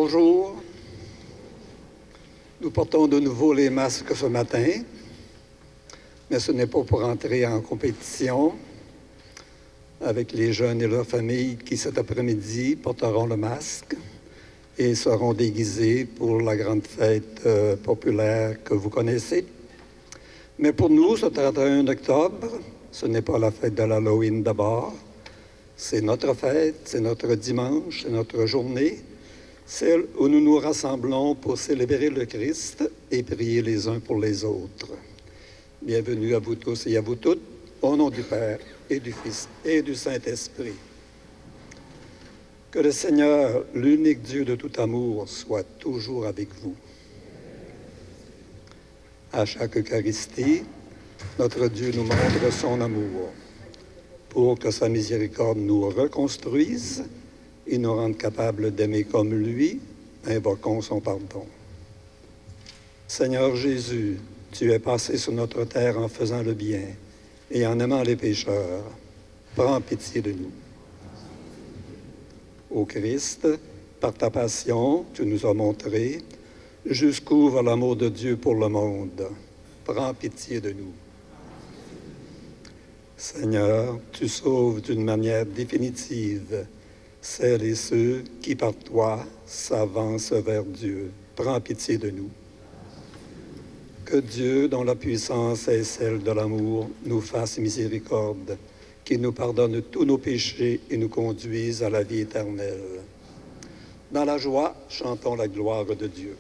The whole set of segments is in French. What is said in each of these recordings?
Bonjour. Nous portons de nouveau les masques ce matin, mais ce n'est pas pour entrer en compétition avec les jeunes et leurs familles qui, cet après-midi, porteront le masque et seront déguisés pour la grande fête populaire que vous connaissez. Mais pour nous, ce 31 octobre, ce n'est pas la fête de l'Halloween d'abord. C'est notre fête, c'est notre dimanche, c'est notre journée, celle où nous nous rassemblons pour célébrer le Christ et prier les uns pour les autres. Bienvenue à vous tous et à vous toutes, au nom du Père et du Fils et du Saint-Esprit. Que le Seigneur, l'unique Dieu de tout amour, soit toujours avec vous. À chaque Eucharistie, notre Dieu nous montre son amour pour que sa miséricorde nous reconstruise et nous rende capables d'aimer comme lui, invoquons son pardon. Seigneur Jésus, tu es passé sur notre terre en faisant le bien et en aimant les pécheurs. Prends pitié de nous. Ô Christ, par ta passion, tu nous as montré jusqu'où va l'amour de Dieu pour le monde. Prends pitié de nous. Seigneur, tu sauves d'une manière définitive celles et ceux qui, par toi, s'avancent vers Dieu. Prends pitié de nous. Que Dieu, dont la puissance est celle de l'amour, nous fasse miséricorde, qu'il nous pardonne tous nos péchés et nous conduise à la vie éternelle. Dans la joie, chantons la gloire de Dieu.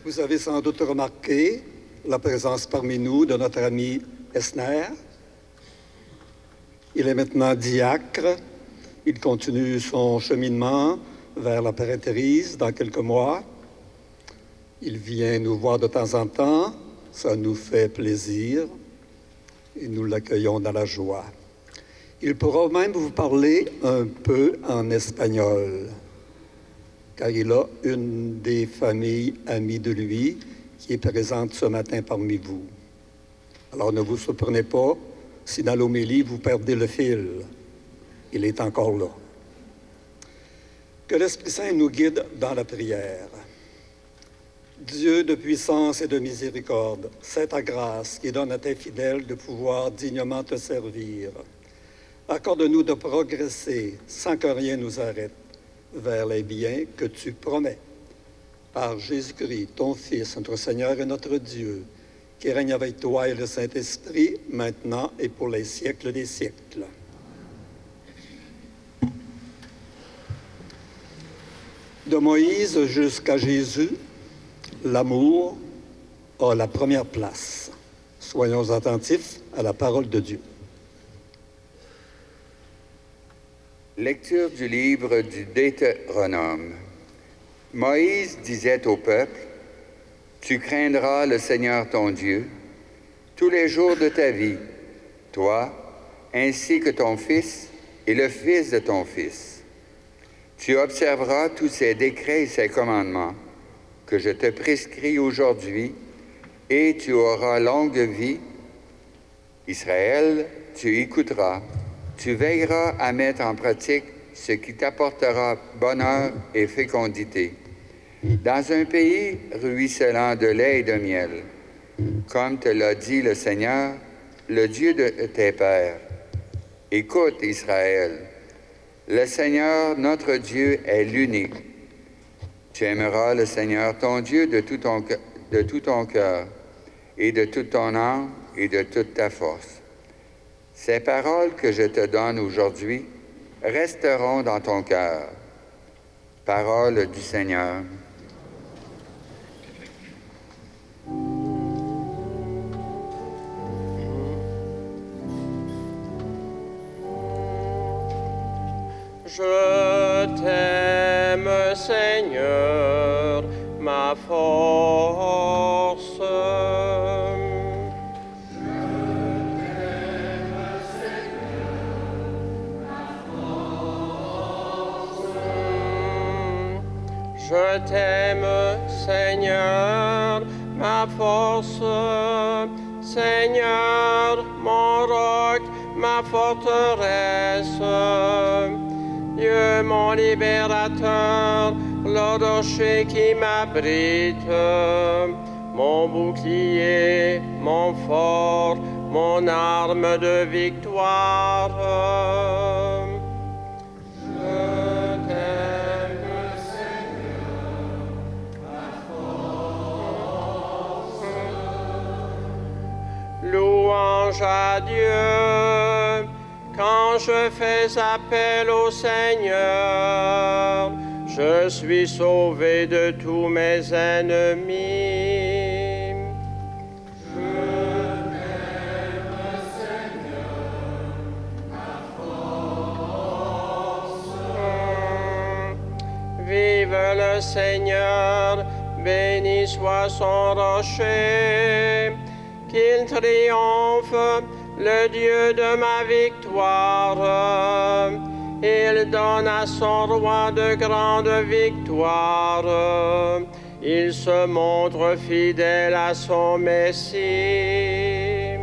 Vous avez sans doute remarqué la présence parmi nous de notre ami Esner. Il est maintenant diacre. Il continue son cheminement vers la prêtrise dans quelques mois. Il vient nous voir de temps en temps. Ça nous fait plaisir et nous l'accueillons dans la joie. Il pourra même vous parler un peu en espagnol, car il a une des familles amies de lui qui est présente ce matin parmi vous. Alors ne vous surprenez pas si dans l'homélie vous perdez le fil. Il est encore là. Que l'Esprit Saint nous guide dans la prière. Dieu de puissance et de miséricorde, c'est ta grâce qui donne à tes fidèles de pouvoir dignement te servir. Accorde-nous de progresser sans que rien nous arrête vers les biens que tu promets. Par Jésus-Christ, ton Fils, notre Seigneur et notre Dieu, qui règne avec toi et le Saint-Esprit, maintenant et pour les siècles des siècles. De Moïse jusqu'à Jésus, l'amour a la première place. Soyons attentifs à la parole de Dieu. Lecture du livre du Deutéronome. Moïse disait au peuple, « Tu craindras le Seigneur ton Dieu tous les jours de ta vie, toi, ainsi que ton fils et le fils de ton fils. Tu observeras tous ses décrets et ses commandements que je te prescris aujourd'hui, et tu auras longue vie. Israël, tu écouteras, tu veilleras à mettre en pratique ce qui t'apportera bonheur et fécondité, dans un pays ruisselant de lait et de miel, comme te l'a dit le Seigneur, le Dieu de tes pères. Écoute, Israël, le Seigneur, notre Dieu, est l'unique. Tu aimeras le Seigneur, ton Dieu, de tout ton cœur, et de toute ton âme, et de toute ta force. Ces paroles que je te donne aujourd'hui resteront dans ton cœur. Parole du Seigneur. Je t'aime, Seigneur, ma force. Je t'aime, Seigneur, ma force, Seigneur, mon roc, ma forteresse, Dieu mon libérateur, le rocher qui m'abrite, mon bouclier, mon fort, mon arme de victoire. Louange à Dieu, quand je fais appel au Seigneur, je suis sauvé de tous mes ennemis. Je t'aime, Seigneur, ma force. Vive le Seigneur, béni soit son rocher. Qu'il triomphe, le Dieu de ma victoire. Il donne à son roi de grandes victoires. Il se montre fidèle à son Messie.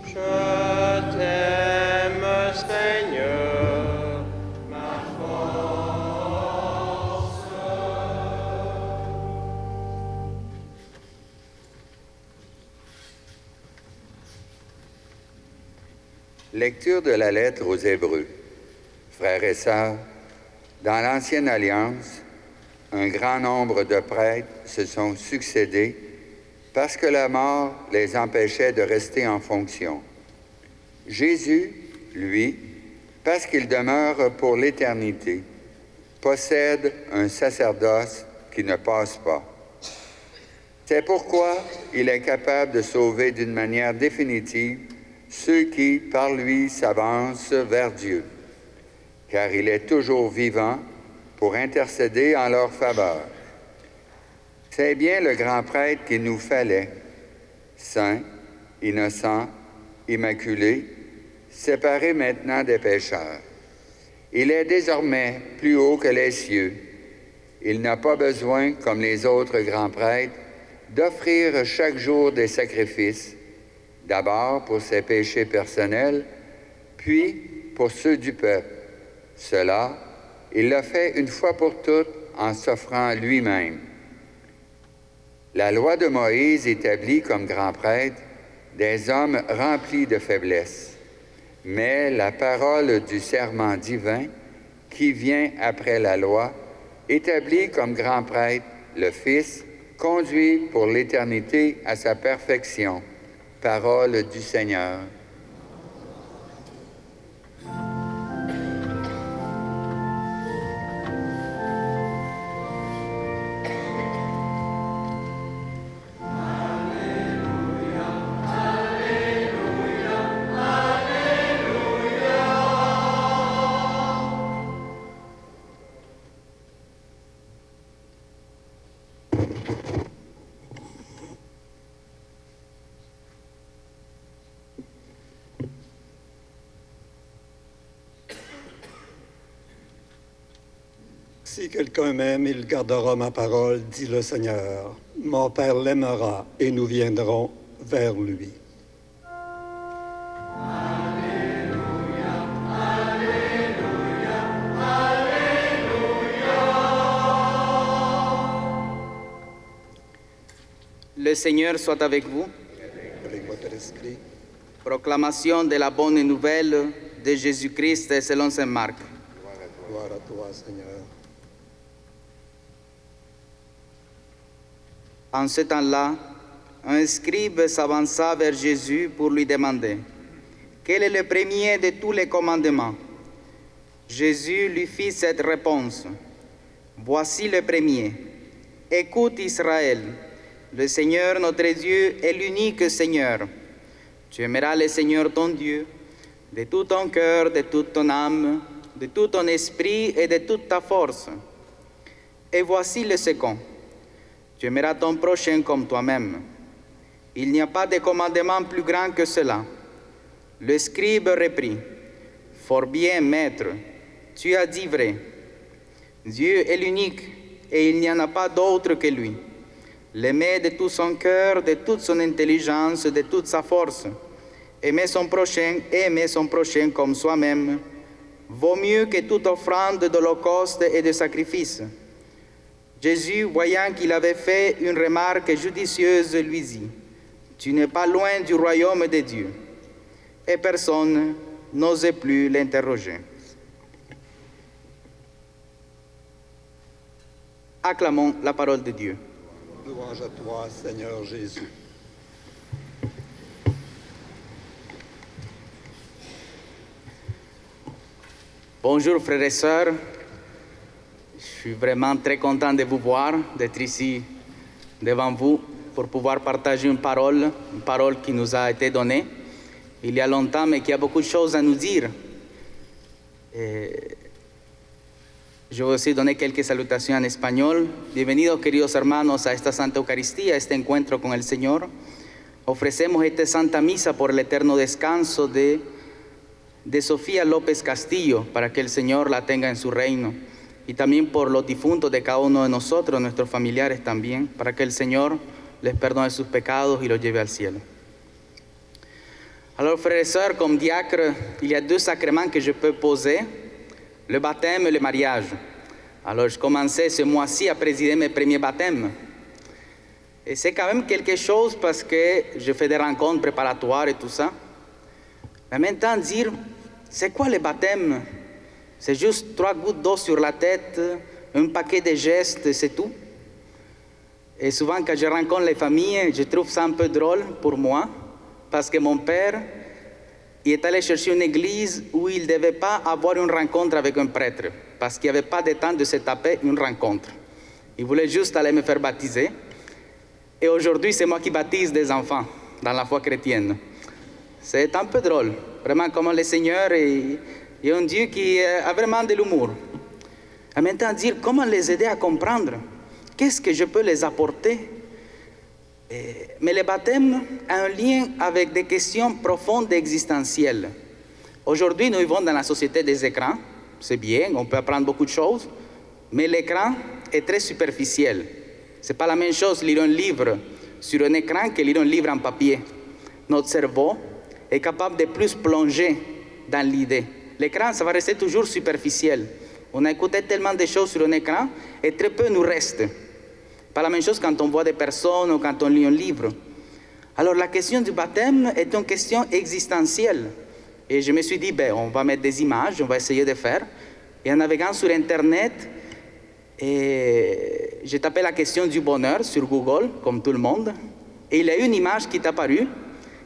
Je t'aime, Seigneur, ma force. Lecture de la lettre aux Hébreux. Frères et sœurs, dans l'Ancienne Alliance, un grand nombre de prêtres se sont succédés parce que la mort les empêchait de rester en fonction. Jésus, lui, parce qu'il demeure pour l'éternité, possède un sacerdoce qui ne passe pas. C'est pourquoi il est capable de sauver d'une manière définitive ceux qui, par lui, s'avancent vers Dieu, car il est toujours vivant pour intercéder en leur faveur. C'est bien le grand prêtre qu'il nous fallait, saint, innocent, immaculé, séparé maintenant des pécheurs. Il est désormais plus haut que les cieux. Il n'a pas besoin, comme les autres grands prêtres, d'offrir chaque jour des sacrifices, d'abord pour ses péchés personnels, puis pour ceux du peuple. Cela, il l'a fait une fois pour toutes en s'offrant lui-même. La loi de Moïse établit comme grand prêtre des hommes remplis de faiblesse, mais la parole du serment divin, qui vient après la loi, établit comme grand prêtre le Fils, conduit pour l'éternité à sa perfection. Parole du Seigneur. Si quelqu'un m'aime, il gardera ma parole, dit le Seigneur. Mon Père l'aimera et nous viendrons vers lui. Le Seigneur soit avec vous. Avec votre esprit. Proclamation de la bonne nouvelle de Jésus-Christ selon saint Marc. Gloire à toi, Seigneur. En ce temps-là, un scribe s'avança vers Jésus pour lui demander « Quel est le premier de tous les commandements ?» Jésus lui fit cette réponse « Voici le premier. Écoute Israël, le Seigneur notre Dieu est l'unique Seigneur. Tu aimeras le Seigneur ton Dieu de tout ton cœur, de toute ton âme, de tout ton esprit et de toute ta force. Et voici le second. Tu aimeras ton prochain comme toi-même. Il n'y a pas de commandement plus grand que cela. Le scribe reprit. Fort bien, maître, tu as dit vrai. Dieu est l'unique et il n'y en a pas d'autre que lui. L'aimer de tout son cœur, de toute son intelligence, de toute sa force. Aimer son prochain comme soi-même vaut mieux que toute offrande d'holocauste et de sacrifice. Jésus, voyant qu'il avait fait une remarque judicieuse, lui dit « Tu n'es pas loin du royaume de Dieu. » Et personne n'osait plus l'interroger. Acclamons la parole de Dieu. Louange à toi, Seigneur Jésus. Bonjour frères et sœurs. Je suis vraiment très content de vous voir, d'être ici devant vous pour pouvoir partager une parole qui nous a été donnée il y a longtemps, mais qui a beaucoup de choses à nous dire. Je vais aussi donner quelques salutations en español. Bienvenidos, queridos hermanos, a esta Santa Eucaristía, a este encuentro con el Señor. Ofrecemos esta Santa Misa por el eterno descanso de Sofía López Castillo, para que el Señor la tenga en su reino. Y también por los difuntos de cada uno de nosotros, nuestros familiares también, para que el Señor les perdone sus pecados y los lleve al cielo. Alors, frères et sœurs, comme diacre, il y a deux sacrements que je peux poser, le baptême et le mariage. Alors, je commençais ce mois-ci à présider mes premiers baptêmes. Et c'est quand même quelque chose parce que je fais des rencontres préparatoires et tout ça. Mais maintenant, dire, c'est quoi le baptême? C'est juste 3 gouttes d'eau sur la tête, un paquet de gestes, c'est tout. Et souvent, quand je rencontre les familles, je trouve ça un peu drôle pour moi, parce que mon père, il est allé chercher une église où il ne devait pas avoir une rencontre avec un prêtre, parce qu'il n'y avait pas de temps de se taper une rencontre. Il voulait juste aller me faire baptiser. Et aujourd'hui, c'est moi qui baptise des enfants dans la foi chrétienne. C'est un peu drôle, vraiment comment le Seigneur est un Dieu qui a vraiment de l'humour. En même temps, dire comment les aider à comprendre, qu'est-ce que je peux les apporter. Mais le baptême a un lien avec des questions profondes et existentielles. Aujourd'hui, nous vivons dans la société des écrans. C'est bien, on peut apprendre beaucoup de choses, mais l'écran est très superficiel. Ce n'est pas la même chose lire un livre sur un écran que lire un livre en papier. Notre cerveau est capable de plus plonger dans l'idée. L'écran, ça va rester toujours superficiel. On a écouté tellement de choses sur un écran et très peu nous reste. Pas la même chose quand on voit des personnes ou quand on lit un livre. Alors la question du baptême est une question existentielle. Et je me suis dit, on va mettre des images, on va essayer de faire. Et en naviguant sur Internet, j'ai tapé la question du bonheur sur Google, comme tout le monde. Et il y a une image qui est apparue,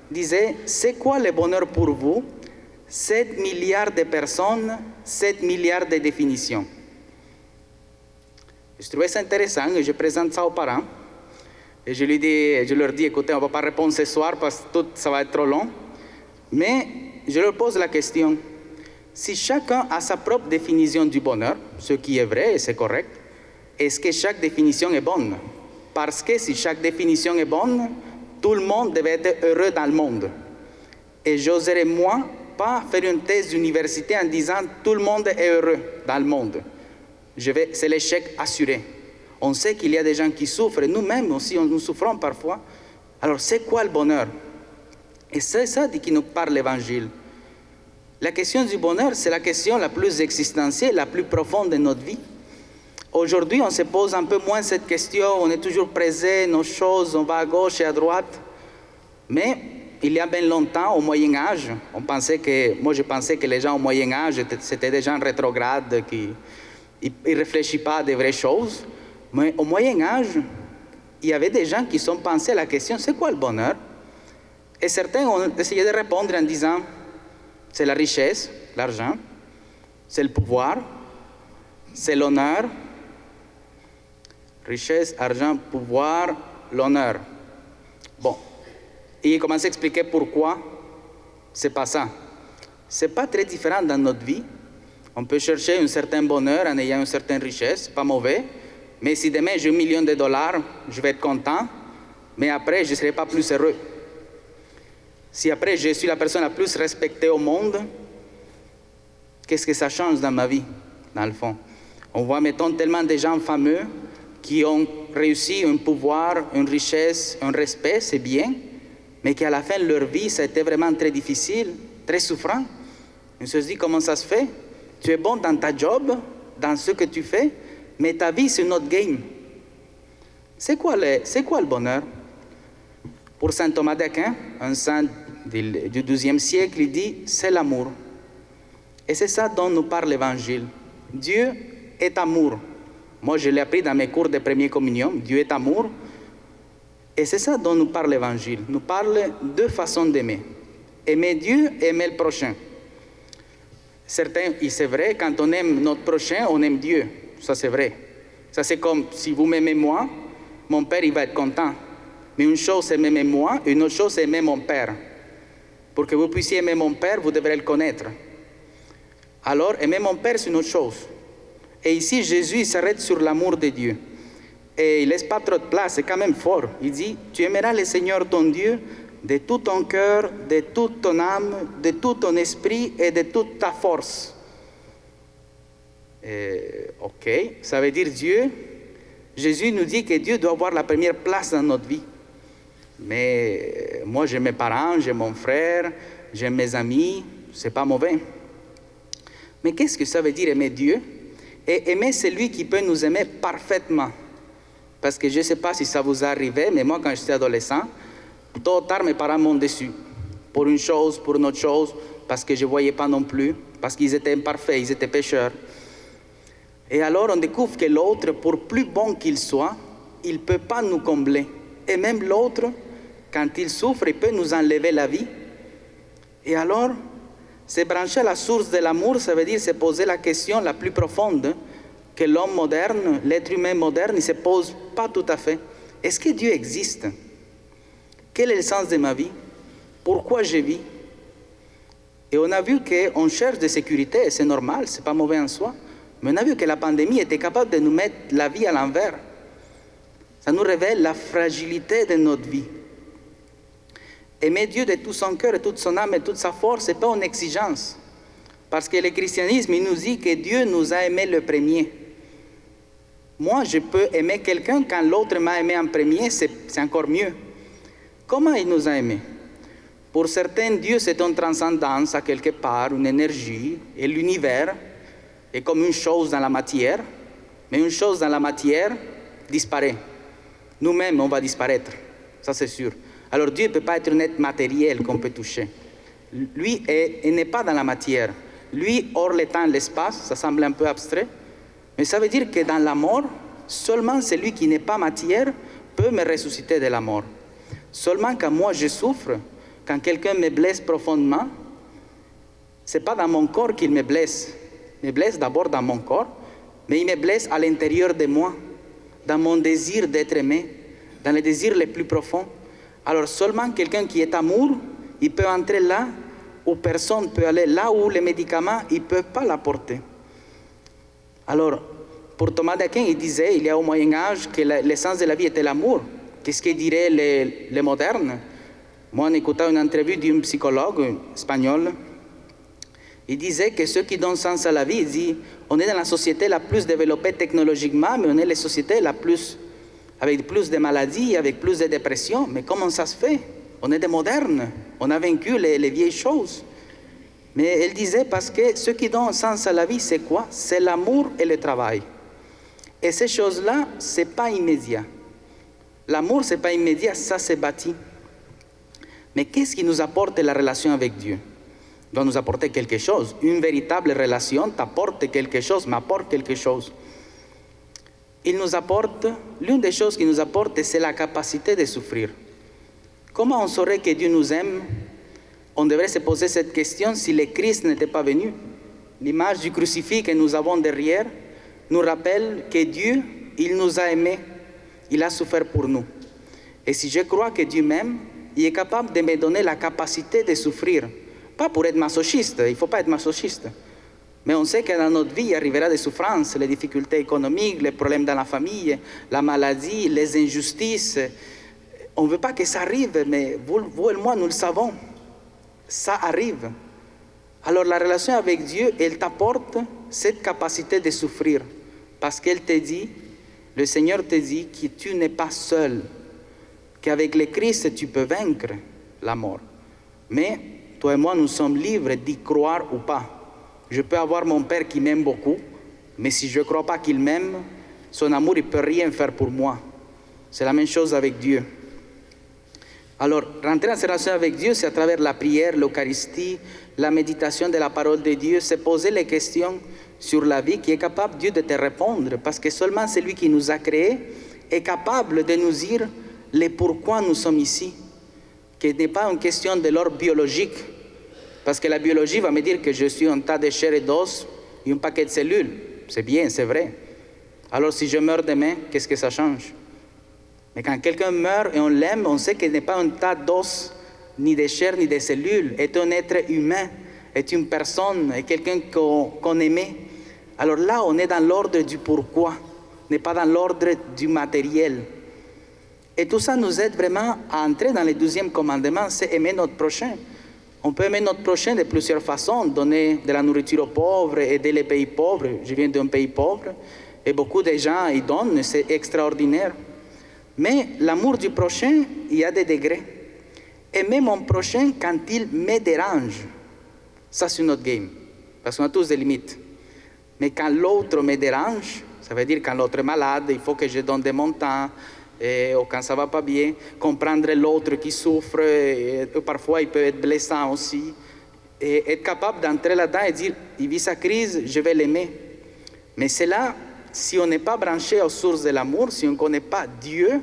disait, c'est quoi le bonheur pour vous? 7 milliards de personnes, 7 milliards de définitions. Je trouvais ça intéressant et je présente ça aux parents. Et je leur dis, écoutez, on ne va pas répondre ce soir parce que tout ça va être trop long. Mais je leur pose la question, si chacun a sa propre définition du bonheur, ce qui est vrai et c'est correct, est-ce que chaque définition est bonne? Parce que si chaque définition est bonne, tout le monde devait être heureux dans le monde. Et j'oserais, moi, pas faire une thèse d'université en disant tout le monde est heureux dans le monde. c'est l'échec assuré. On sait qu'il y a des gens qui souffrent, et nous-mêmes aussi, nous souffrons parfois. Alors, c'est quoi le bonheur? Et c'est ça qui nous parle l'Évangile. La question du bonheur, c'est la question la plus existentielle, la plus profonde de notre vie. Aujourd'hui, on se pose un peu moins cette question, on est toujours pressé, nos choses, on va à gauche et à droite. Mais il y a bien longtemps, au Moyen-Âge, moi je pensais que les gens au Moyen-Âge, c'était des gens rétrogrades qui ne réfléchissent pas à des vraies choses. Mais au Moyen-Âge, il y avait des gens qui sont pensés à la question, c'est quoi le bonheur? Et certains ont essayé de répondre en disant, c'est la richesse, l'argent, c'est le pouvoir, c'est l'honneur. Richesse, argent, pouvoir, l'honneur. Bon. Et il commence à expliquer pourquoi c'est pas ça. C'est pas très différent dans notre vie. On peut chercher un certain bonheur en ayant une certaine richesse, pas mauvais. Mais si demain j'ai $1 million, je vais être content. Mais après, je ne serai pas plus heureux. Si après je suis la personne la plus respectée au monde, qu'est-ce que ça change dans ma vie, dans le fond? On voit, mettons, tellement de gens fameux qui ont réussi un pouvoir, une richesse, un respect, c'est bien, mais qu'à la fin de leur vie, ça a été vraiment très difficile, très souffrant. On se dit, comment ça se fait? Tu es bon dans ta job, dans ce que tu fais, mais ta vie, c'est notre game. C'est quoi le bonheur? Pour saint Thomas d'Aquin, un saint du XIIe siècle, il dit, c'est l'amour. Et c'est ça dont nous parle l'Évangile. Dieu est amour. Moi, je l'ai appris dans mes cours de première communion. Dieu est amour. Et c'est ça dont nous parle l'Évangile. Nous parle deux façons d'aimer. Aimer Dieu et aimer le prochain. Certains, c'est vrai, quand on aime notre prochain, on aime Dieu. Ça, c'est vrai. Ça, c'est comme si vous m'aimez moi, mon père, il va être content. Mais une chose, c'est m'aimer moi, une autre chose, c'est aimer mon père. Pour que vous puissiez aimer mon père, vous devrez le connaître. Alors, aimer mon père, c'est une autre chose. Et ici, Jésus s'arrête sur l'amour de Dieu. Et il ne laisse pas trop de place, c'est quand même fort. Il dit, tu aimeras le Seigneur ton Dieu de tout ton cœur, de toute ton âme, de tout ton esprit et de toute ta force. Ok, ça veut dire Dieu. Jésus nous dit que Dieu doit avoir la première place dans notre vie. Mais moi, j'aime mes parents, j'aime mon frère, j'aime mes amis, c'est pas mauvais. Mais qu'est-ce que ça veut dire aimer Dieu? Et aimer celui qui peut nous aimer parfaitement. Parce que je ne sais pas si ça vous est arrivé, mais moi, quand j'étais adolescent, tôt ou tard, mes parents m'ont déçu. Pour une chose, pour une autre chose, parce que je ne voyais pas non plus, parce qu'ils étaient imparfaits, ils étaient pécheurs. Et alors, on découvre que l'autre, pour plus bon qu'il soit, il ne peut pas nous combler. Et même l'autre, quand il souffre, il peut nous enlever la vie. Et alors, se brancher à la source de l'amour, ça veut dire se poser la question la plus profonde que l'homme moderne, l'être humain moderne, ne se pose pas tout à fait. Est-ce que Dieu existe? Quel est le sens de ma vie? Pourquoi je vis? Et on a vu qu'on cherche de sécurité, et c'est normal, c'est pas mauvais en soi, mais on a vu que la pandémie était capable de nous mettre la vie à l'envers. Ça nous révèle la fragilité de notre vie. Aimer Dieu de tout son cœur, et toute son âme et toute sa force, ce n'est pas une exigence. Parce que le christianisme, il nous dit que Dieu nous a aimés le premier. Moi, je peux aimer quelqu'un quand l'autre m'a aimé en premier, c'est encore mieux. Comment il nous a aimés? Pour certains, Dieu, c'est une transcendance à quelque part, une énergie, et l'univers est comme une chose dans la matière, mais une chose dans la matière disparaît. Nous-mêmes, on va disparaître, ça c'est sûr. Alors Dieu ne peut pas être un être matériel qu'on peut toucher. Lui, il n'est pas dans la matière. Lui, hors le temps, l'espace, ça semble un peu abstrait, mais ça veut dire que dans la mort, seulement celui qui n'est pas matière peut me ressusciter de la mort. Seulement quand moi je souffre, quand quelqu'un me blesse profondément, ce n'est pas dans mon corps qu'il me blesse. Il me blesse d'abord dans mon corps, mais il me blesse à l'intérieur de moi, dans mon désir d'être aimé, dans les désirs les plus profonds. Alors seulement quelqu'un qui est amour, il peut entrer là où personne ne peut aller, là où les médicaments ne peuvent pas l'apporter. Alors, pour Thomas d'Aquin, il disait, il y a au Moyen-Âge, que l'essence de la vie était l'amour. Qu'est-ce que diraient les modernes? Moi, en écoutant une interview d'un psychologue espagnol, Il disait que ceux qui donnent sens à la vie, il dit, on est dans la société la plus développée technologiquement, mais on est la société avec plus de maladies, avec plus de dépression. Mais comment ça se fait? On est des modernes, on a vaincu les vieilles choses. Mais elle disait parce que ce qui donne sens à la vie, c'est quoi? C'est l'amour et le travail. Et ces choses-là, ce n'est pas immédiat. L'amour, ce n'est pas immédiat, ça s'est bâti. Mais qu'est-ce qui nous apporte la relation avec Dieu? Il doit nous apporter quelque chose. Une véritable relation t'apporte quelque chose, m'apporte quelque chose. Il nous apporte, l'une des choses qu'il nous apporte, c'est la capacité de souffrir. Comment on saurait que Dieu nous aime? On devrait se poser cette question si le Christ n'était pas venu. L'image du crucifix que nous avons derrière nous rappelle que Dieu, il nous a aimés, il a souffert pour nous. Et si je crois que Dieu m'aime, il est capable de me donner la capacité de souffrir. Pas pour être masochiste, il ne faut pas être masochiste. Mais on sait que dans notre vie, il arrivera des souffrances, les difficultés économiques, les problèmes dans la famille, la maladie, les injustices. On ne veut pas que ça arrive, mais vous et moi, nous le savons. Ça arrive. Alors la relation avec Dieu, elle t'apporte cette capacité de souffrir. Parce qu'elle te dit, le Seigneur te dit que tu n'es pas seul. Qu'avec le Christ, tu peux vaincre la mort. Mais toi et moi, nous sommes libres d'y croire ou pas. Je peux avoir mon Père qui m'aime beaucoup, mais si je ne crois pas qu'il m'aime, son amour, il ne peut rien faire pour moi. C'est la même chose avec Dieu. Alors, rentrer en relation avec Dieu, c'est à travers la prière, l'Eucharistie, la méditation de la parole de Dieu, c'est poser les questions sur la vie qui est capable Dieu de te répondre, parce que seulement celui qui nous a créés est capable de nous dire le pourquoi nous sommes ici, qui n'est pas une question de l'ordre biologique, parce que la biologie va me dire que je suis un tas de chair et d'os et un paquet de cellules. C'est bien, c'est vrai. Alors si je meurs demain, qu'est-ce que ça change? Mais quand quelqu'un meurt et on l'aime, on sait qu'il n'est pas un tas d'os, ni de chair, ni de cellules. Est un être humain, est une personne, est quelqu'un qu'on aimait. Alors là, on est dans l'ordre du pourquoi, n'est pas dans l'ordre du matériel. Et tout ça nous aide vraiment à entrer dans le 12e commandement, c'est aimer notre prochain. On peut aimer notre prochain de plusieurs façons, donner de la nourriture aux pauvres, aider les pays pauvres. Je viens d'un pays pauvre et beaucoup de gens y donnent, c'est extraordinaire. Mais l'amour du prochain, il y a des degrés. Aimer mon prochain quand il me dérange, ça c'est notre game, parce qu'on a tous des limites. Mais quand l'autre me dérange, ça veut dire quand l'autre est malade, il faut que je donne de mon temps, ou quand ça ne va pas bien, comprendre l'autre qui souffre, et parfois il peut être blessant aussi, et être capable d'entrer là-dedans et dire, il vit sa crise, je vais l'aimer. Mais c'est là, si on n'est pas branché aux sources de l'amour, si on ne connaît pas Dieu,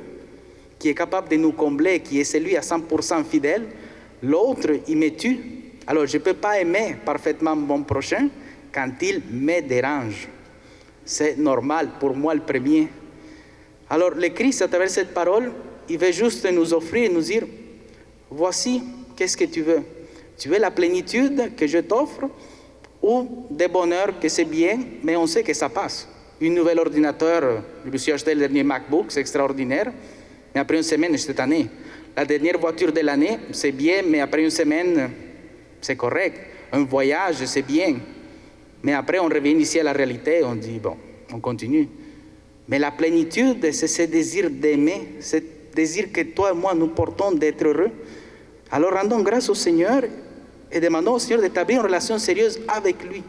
qui est capable de nous combler, qui est celui à 100% fidèle, l'autre, il me tue. Alors je ne peux pas aimer parfaitement mon prochain quand il me dérange. C'est normal pour moi le premier. Alors le Christ, à travers cette parole, il veut juste nous offrir, nous dire, voici, qu'est-ce que tu veux? Tu veux la plénitude que je t'offre ou des bonheurs que c'est bien, mais on sait que ça passe. Un nouvel ordinateur, je me suis acheté le dernier MacBook, c'est extraordinaire, mais après une semaine, cette année. La dernière voiture de l'année, c'est bien, mais après une semaine, c'est correct. Un voyage, c'est bien. Mais après, on revient ici à la réalité, on dit, bon, on continue. Mais la plénitude, c'est ce désir d'aimer, ce désir que toi et moi nous portons d'être heureux. Alors rendons grâce au Seigneur et demandons au Seigneur d'établir une relation sérieuse avec lui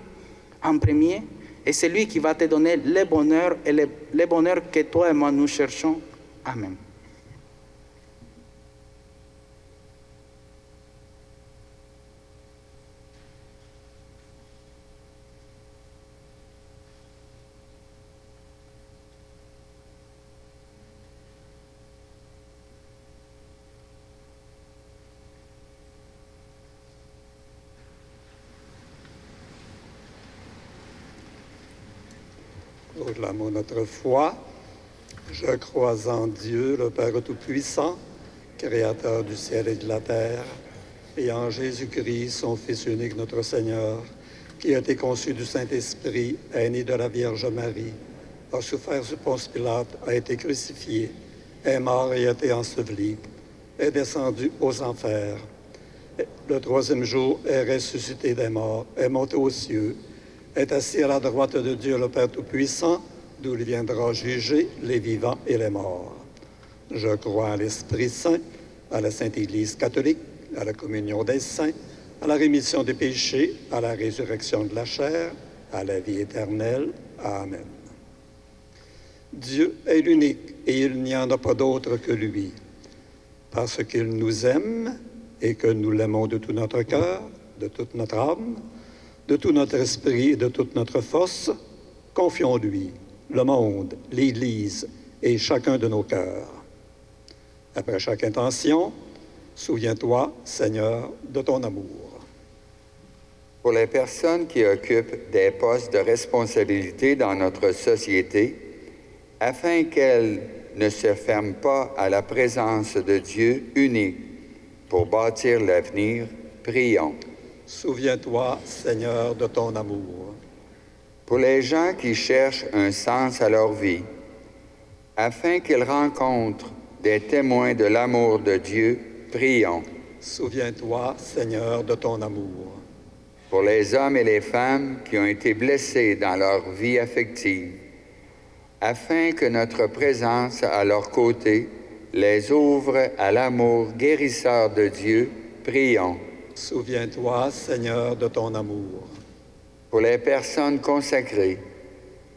en premier. Et c'est lui qui va te donner le bonheur et le bonheur que toi et moi nous cherchons. Amen. Proclamons notre foi. Je crois en Dieu, le Père Tout-Puissant, Créateur du ciel et de la terre, et en Jésus-Christ, son Fils unique, notre Seigneur, qui a été conçu du Saint-Esprit, est né de la Vierge Marie, a souffert sous Ponce Pilate, a été crucifié, est mort et a été enseveli, est descendu aux enfers, Le troisième jour est ressuscité des morts, est monté aux cieux, est assis à la droite de Dieu le Père Tout-Puissant, d'où il viendra juger les vivants et les morts. Je crois à l'Esprit Saint, à la Sainte Église catholique, à la communion des saints, à la rémission des péchés, à la résurrection de la chair, à la vie éternelle. Amen. Dieu est l'unique et il n'y en a pas d'autre que lui. Parce qu'il nous aime et que nous l'aimons de tout notre cœur, de toute notre âme, de tout notre esprit et de toute notre force, confions-lui le monde, l'Église et chacun de nos cœurs. Après chaque intention, souviens-toi, Seigneur, de ton amour. Pour les personnes qui occupent des postes de responsabilité dans notre société, afin qu'elles ne se ferment pas à la présence de Dieu unique pour bâtir l'avenir, prions. Souviens-toi, Seigneur, de ton amour. Pour les gens qui cherchent un sens à leur vie, afin qu'ils rencontrent des témoins de l'amour de Dieu, prions. Souviens-toi, Seigneur, de ton amour. Pour les hommes et les femmes qui ont été blessés dans leur vie affective, afin que notre présence à leur côté les ouvre à l'amour guérisseur de Dieu, prions. Souviens-toi, Seigneur, de ton amour. Pour les personnes consacrées,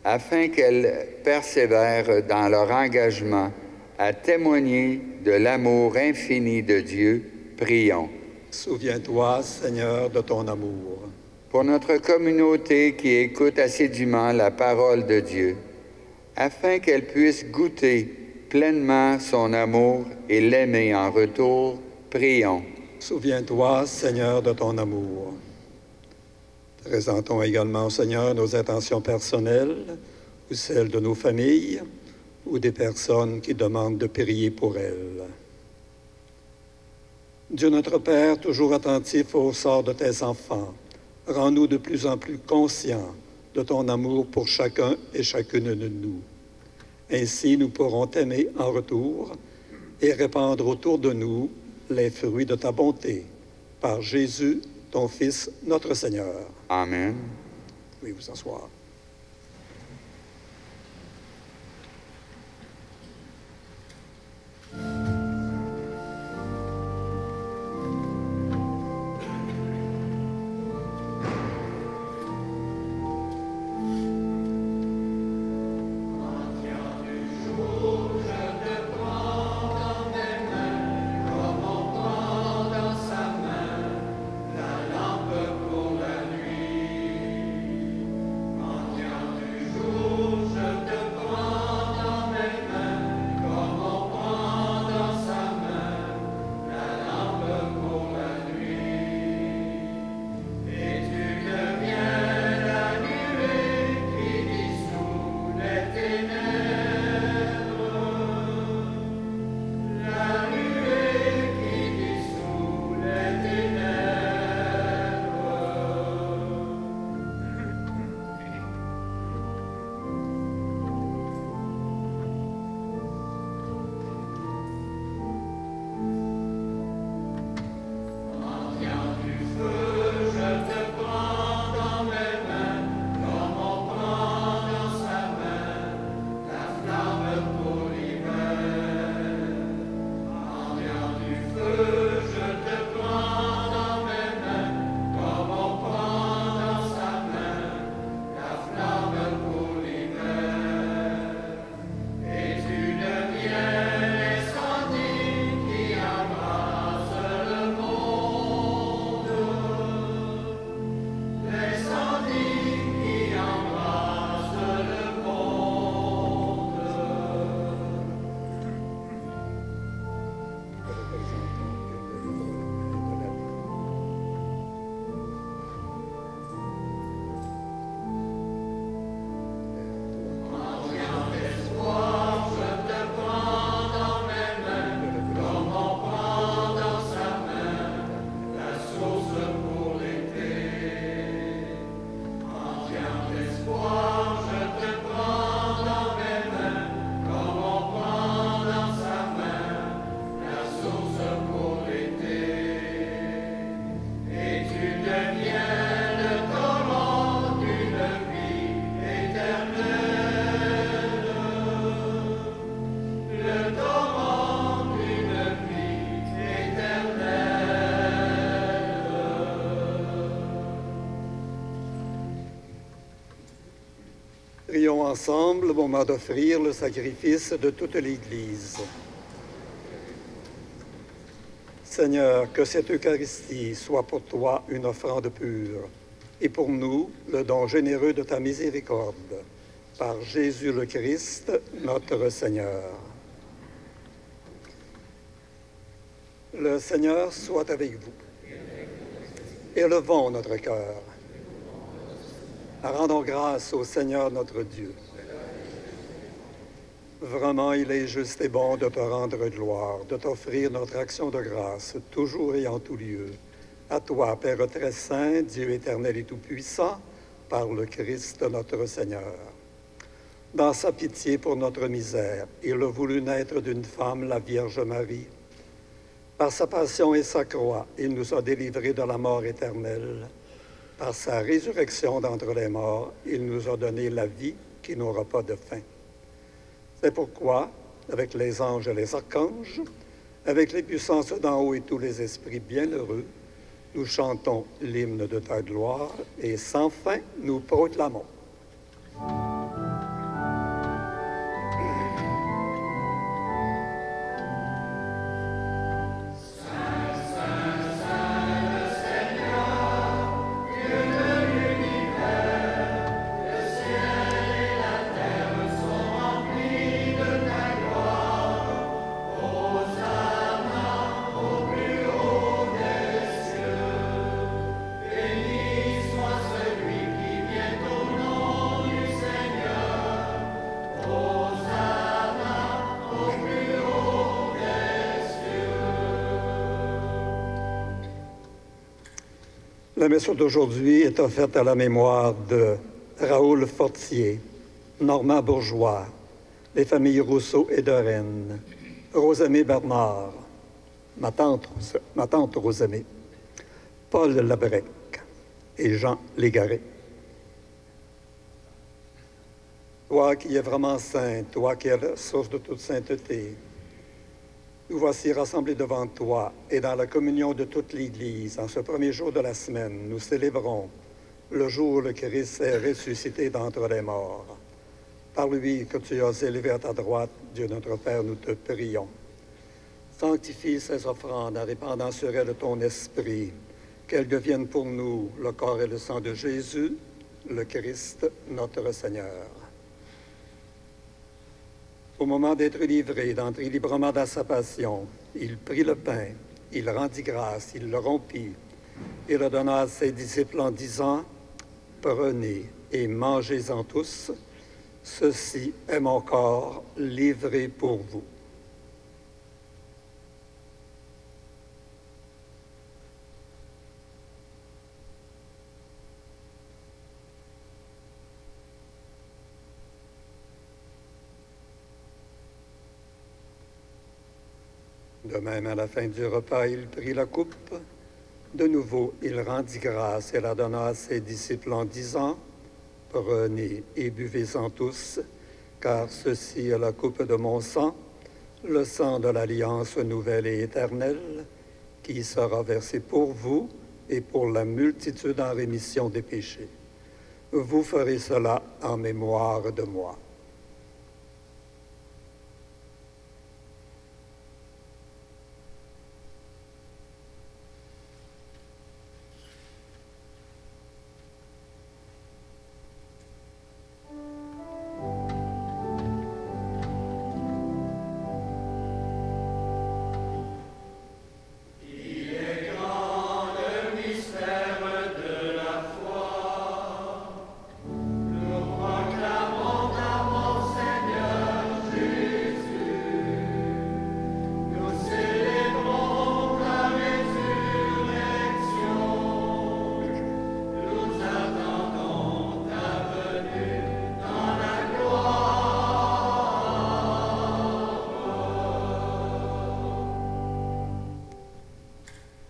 afin qu'elles persévèrent dans leur engagement à témoigner de l'amour infini de Dieu, prions. Souviens-toi, Seigneur, de ton amour. Pour notre communauté qui écoute assidûment la parole de Dieu, afin qu'elle puisse goûter pleinement son amour et l'aimer en retour, prions. Souviens-toi, Seigneur, de ton amour. Présentons également au Seigneur nos intentions personnelles ou celles de nos familles ou des personnes qui demandent de prier pour elles. Dieu notre Père, toujours attentif au sort de tes enfants, rends-nous de plus en plus conscients de ton amour pour chacun et chacune de nous. Ainsi, nous pourrons t'aimer en retour et répandre autour de nous les fruits de ta bonté. Par Jésus, ton Fils, notre Seigneur. Amen. Oui, vous asseoir. La lampe pour la nuit. ensemble au moment d'offrir le sacrifice de toute l'Église. Seigneur, que cette Eucharistie soit pour toi une offrande pure et pour nous le don généreux de ta miséricorde. Par Jésus le Christ, notre Seigneur. Le Seigneur soit avec vous. Élevons notre cœur. Rendons grâce au Seigneur notre Dieu. Vraiment, il est juste et bon de te rendre gloire, de t'offrir notre action de grâce, toujours et en tout lieu. À toi, Père très saint, Dieu éternel et tout-puissant, par le Christ notre Seigneur. Dans sa pitié pour notre misère, il a voulu naître d'une femme, la Vierge Marie. Par sa passion et sa croix, il nous a délivrés de la mort éternelle. Par sa résurrection d'entre les morts, il nous a donné la vie qui n'aura pas de fin. C'est pourquoi, avec les anges et les archanges, avec les puissances d'en haut et tous les esprits bienheureux, nous chantons l'hymne de ta gloire et sans fin nous proclamons. La messe d'aujourd'hui est offerte à la mémoire de Raoul Fortier, Normand Bourgeois, les familles Rousseau et de Rennes, Rosemée Bernard, ma tante Rosemée, Paul Labrec et Jean Légaré. Toi qui es vraiment saint, toi qui es la source de toute sainteté, nous voici rassemblés devant toi et dans la communion de toute l'Église, en ce premier jour de la semaine, nous célébrons le jour où le Christ est ressuscité d'entre les morts. Par lui que tu as élevé à ta droite, Dieu notre Père, nous te prions. Sanctifie ces offrandes en répandant sur elles ton esprit, qu'elles deviennent pour nous le corps et le sang de Jésus, le Christ, notre Seigneur. Au moment d'être livré, d'entrer librement dans sa passion, il prit le pain, il rendit grâce, il le rompit et le donna à ses disciples en disant « Prenez et mangez-en tous, ceci est mon corps livré pour vous. » De même, à la fin du repas, il prit la coupe. De nouveau, il rendit grâce et la donna à ses disciples en disant « Prenez et buvez-en tous, car ceci est la coupe de mon sang, le sang de l'alliance nouvelle et éternelle, qui sera versé pour vous et pour la multitude en rémission des péchés. Vous ferez cela en mémoire de moi. »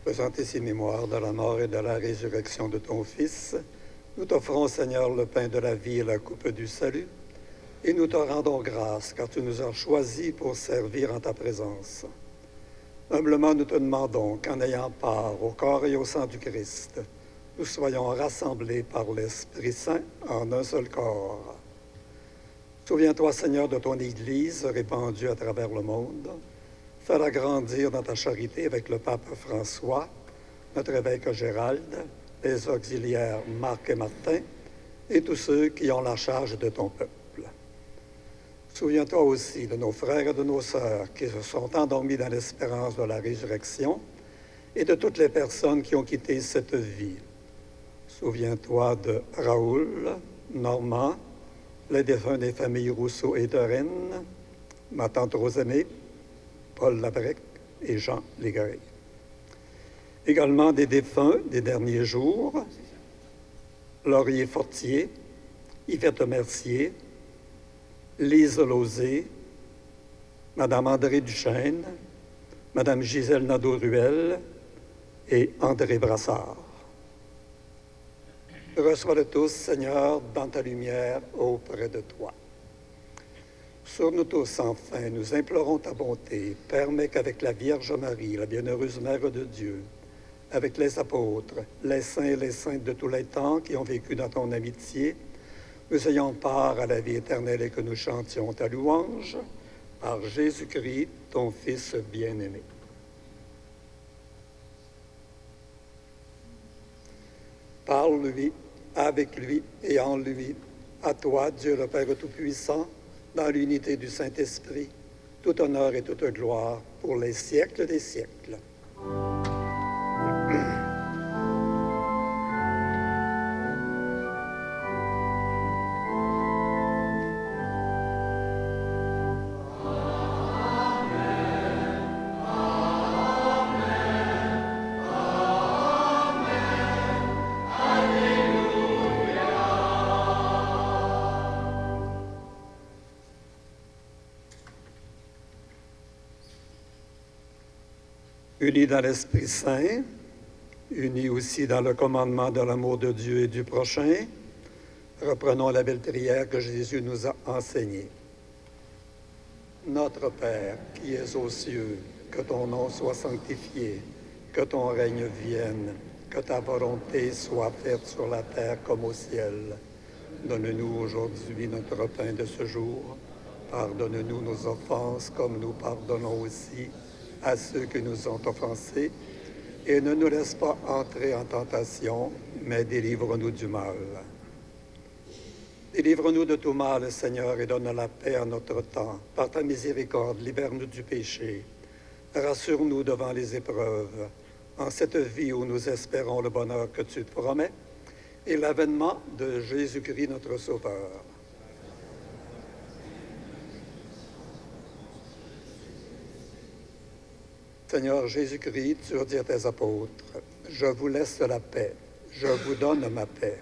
Faisant ici mémoire de la mort et de la résurrection de ton Fils, nous t'offrons, Seigneur, le pain de la vie et la coupe du salut, et nous te rendons grâce, car tu nous as choisis pour servir en ta présence. Humblement, nous te demandons qu'en ayant part au corps et au sang du Christ, nous soyons rassemblés par l'Esprit Saint en un seul corps. Souviens-toi, Seigneur, de ton Église répandue à travers le monde. Fais-la grandir dans ta charité avec le pape François, notre évêque Gérald, les auxiliaires Marc et Martin, et tous ceux qui ont la charge de ton peuple. Souviens-toi aussi de nos frères et de nos sœurs qui se sont endormis dans l'espérance de la résurrection et de toutes les personnes qui ont quitté cette vie. Souviens-toi de Raoul, Normand, les défunts des familles Rousseau et de Rennes, ma tante Rosemée, Paul Labrec et Jean Légaré. Également des défunts des derniers jours, Laurier Fortier, Yvette Mercier, Lise Lauzé, Madame André Duchesne, Madame Gisèle Nadeau-Ruel et André Brassard. Reçois-le tous, Seigneur, dans ta lumière auprès de toi. Sur nous tous, enfin, nous implorons ta bonté. Permets qu'avec la Vierge Marie, la bienheureuse Mère de Dieu, avec les apôtres, les saints et les saintes de tous les temps qui ont vécu dans ton amitié, nous ayons part à la vie éternelle et que nous chantions ta louange par Jésus-Christ, ton Fils bien-aimé. Par lui, avec lui et en lui, à toi, Dieu le Père Tout-Puissant, dans l'unité du Saint-Esprit, tout honneur et toute gloire pour les siècles des siècles. Unis dans l'Esprit Saint, unis aussi dans le commandement de l'amour de Dieu et du prochain, reprenons la belle prière que Jésus nous a enseignée. Notre Père, qui es aux cieux, que ton nom soit sanctifié, que ton règne vienne, que ta volonté soit faite sur la terre comme au ciel. Donne-nous aujourd'hui notre pain de ce jour. Pardonne-nous nos offenses comme nous pardonnons aussi à ceux qui nous ont offensés, et ne nous laisse pas entrer en tentation, mais délivre-nous du mal. Délivre-nous de tout mal, Seigneur, et donne la paix à notre temps. Par ta miséricorde, libère-nous du péché. Rassure-nous devant les épreuves, en cette vie où nous espérons le bonheur que tu promets, et l'avènement de Jésus-Christ, notre Sauveur. Seigneur Jésus-Christ, tu as dit à tes apôtres, « Je vous laisse la paix, je vous donne ma paix.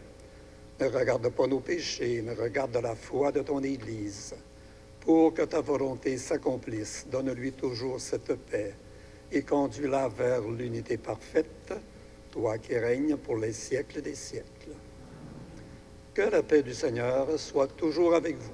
Ne regarde pas nos péchés, mais regarde la foi de ton Église. Pour que ta volonté s'accomplisse, donne-lui toujours cette paix et conduis-la vers l'unité parfaite, toi qui règnes pour les siècles des siècles. » Que la paix du Seigneur soit toujours avec vous.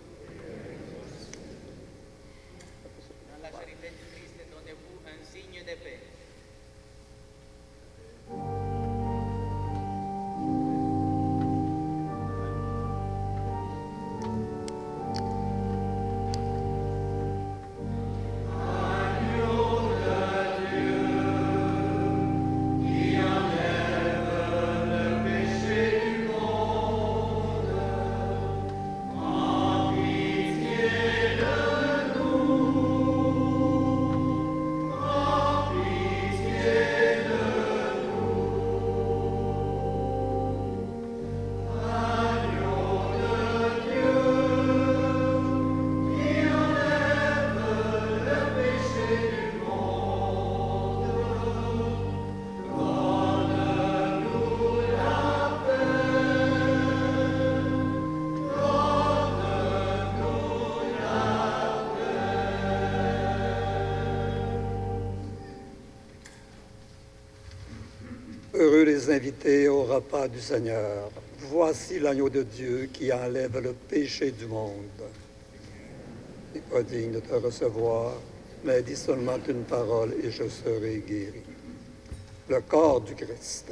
Heureux les invités au repas du Seigneur. Voici l'agneau de Dieu qui enlève le péché du monde. Je ne suis pas digne de te recevoir, mais dis seulement une parole et je serai guéri. Le corps du Christ.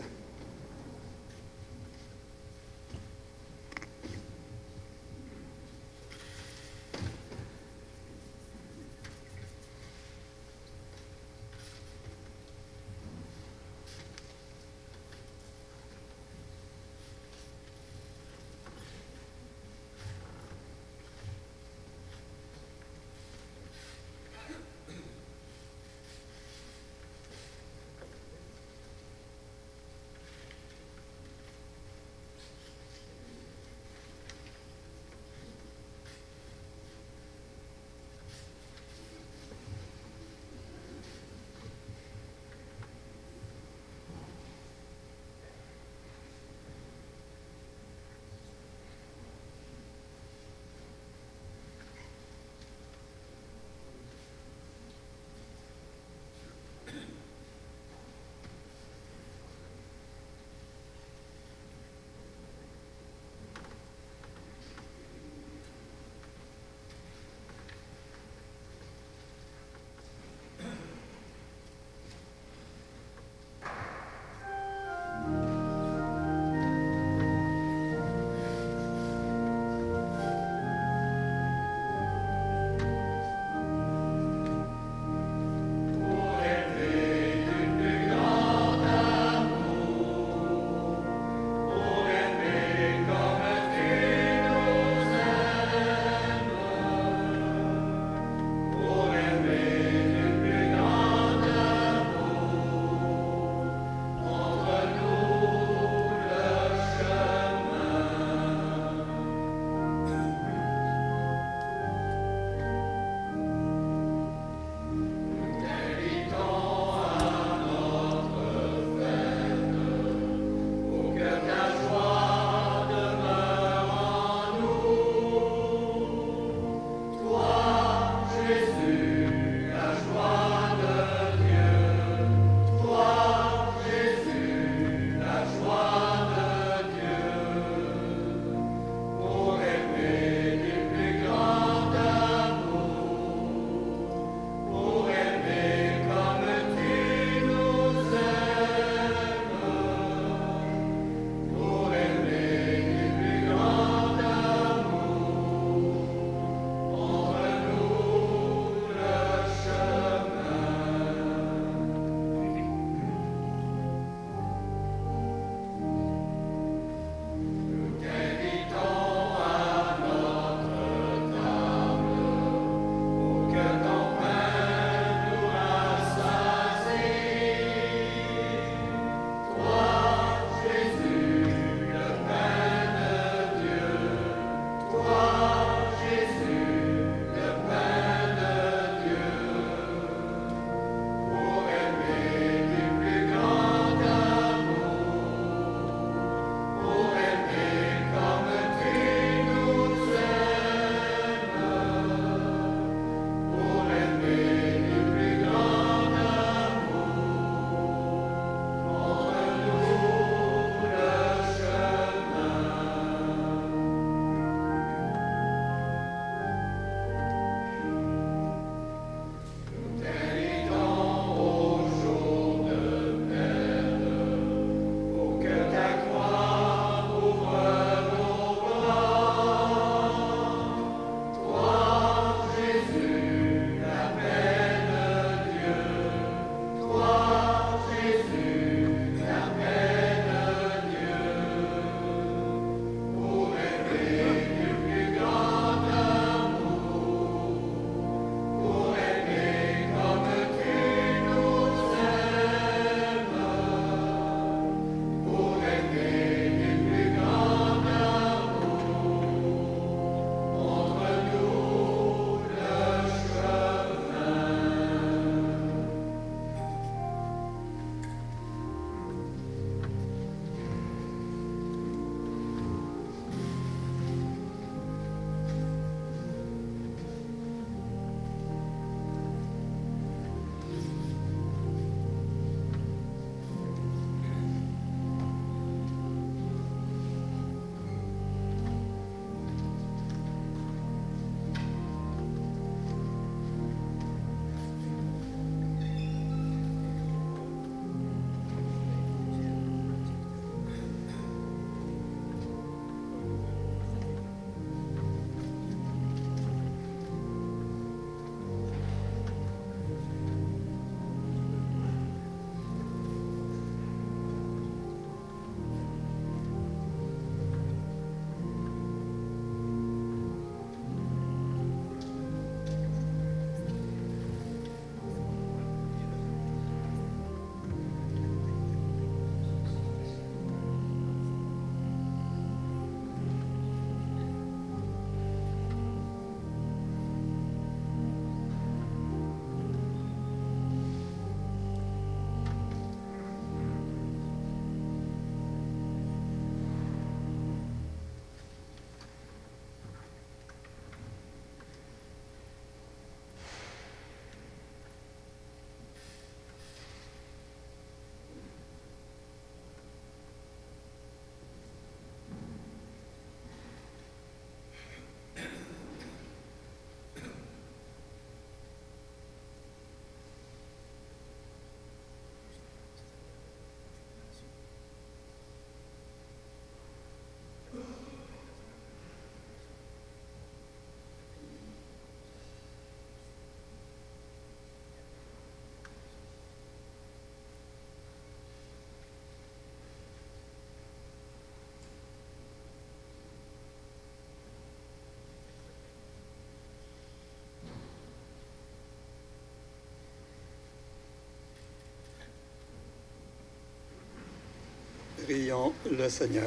Prions le Seigneur.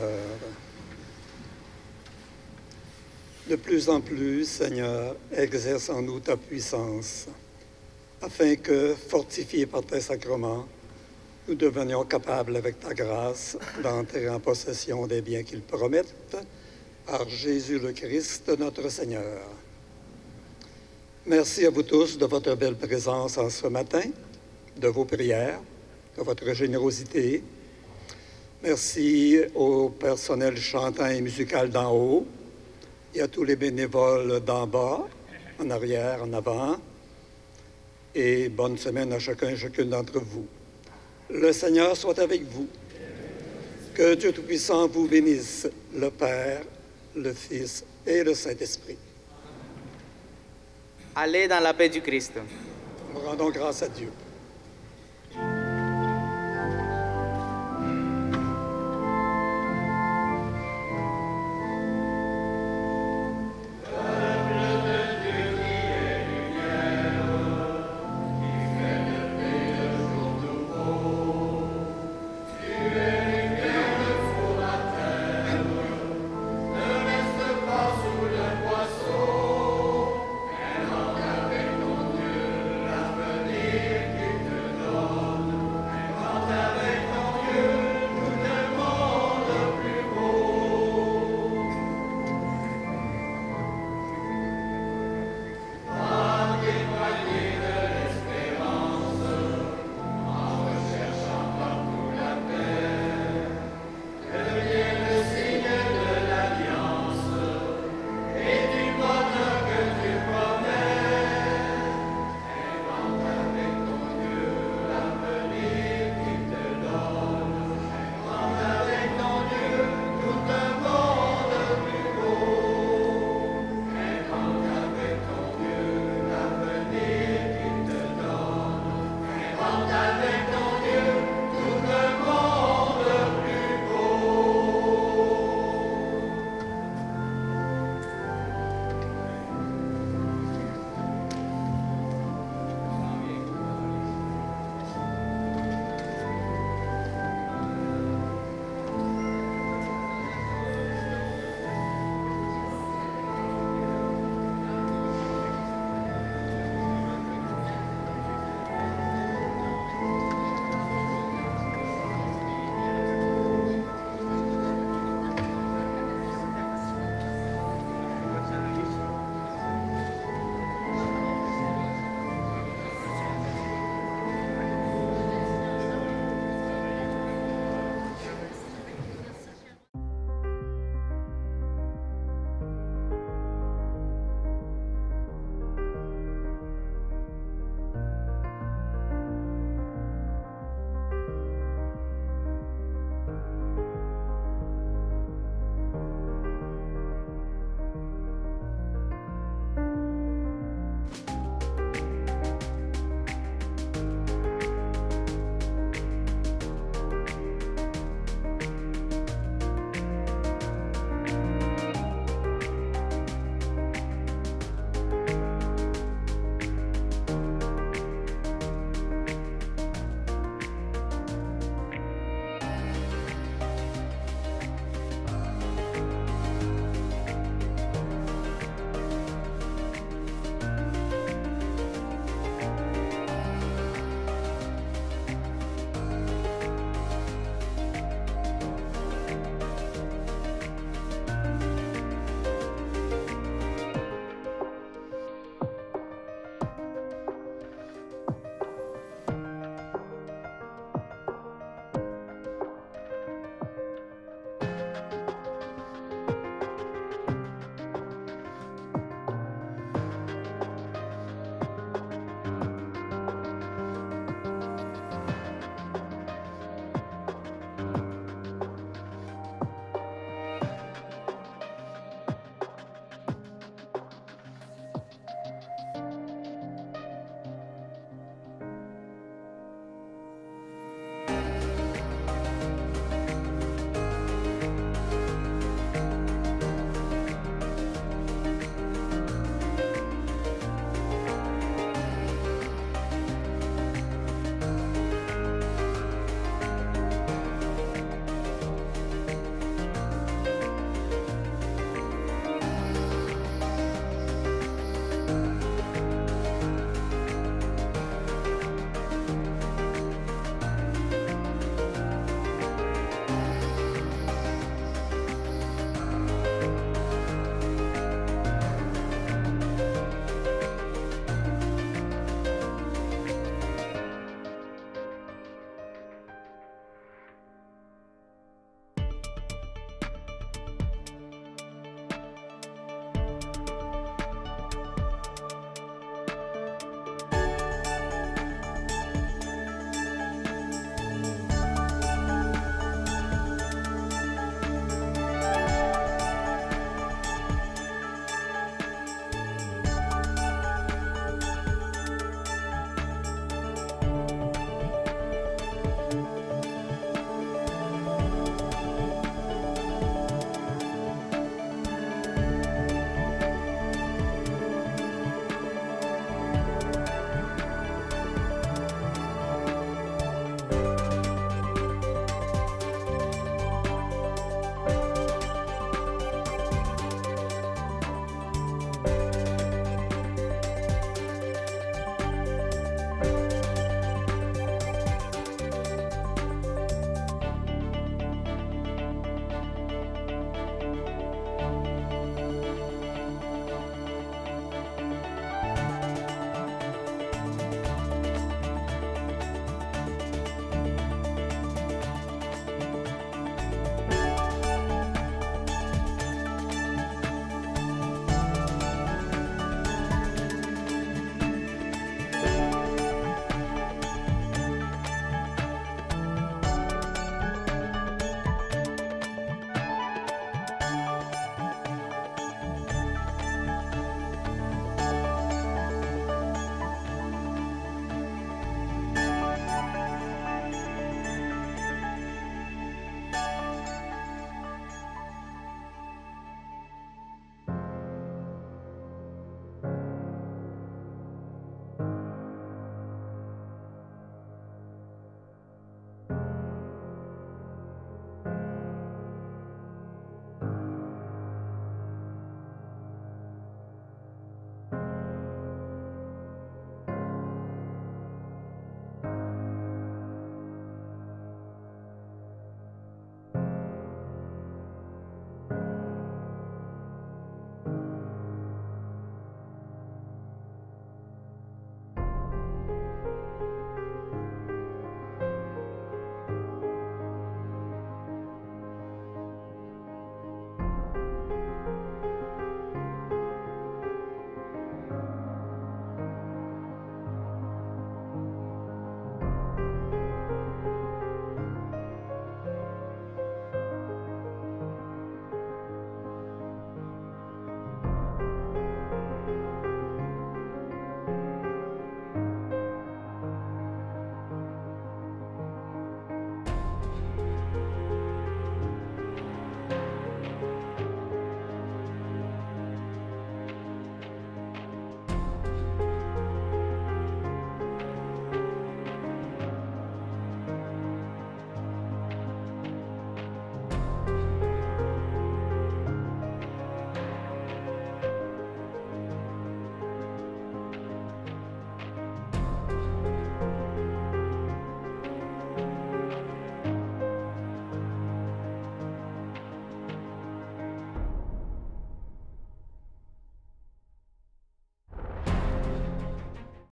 De plus en plus, Seigneur, exerce en nous ta puissance, afin que, fortifiés par tes sacrements, nous devenions capables, avec ta grâce, d'entrer en possession des biens qu'ils promettent, par Jésus le Christ, notre Seigneur. Merci à vous tous de votre belle présence en ce matin, de vos prières, de votre générosité. Merci au personnel chantant et musical d'en haut et à tous les bénévoles d'en bas, en arrière, en avant. Et bonne semaine à chacun et chacune d'entre vous. Le Seigneur soit avec vous. Que Dieu Tout-Puissant vous bénisse, le Père, le Fils et le Saint-Esprit. Allez dans la paix du Christ. Nous rendons grâce à Dieu.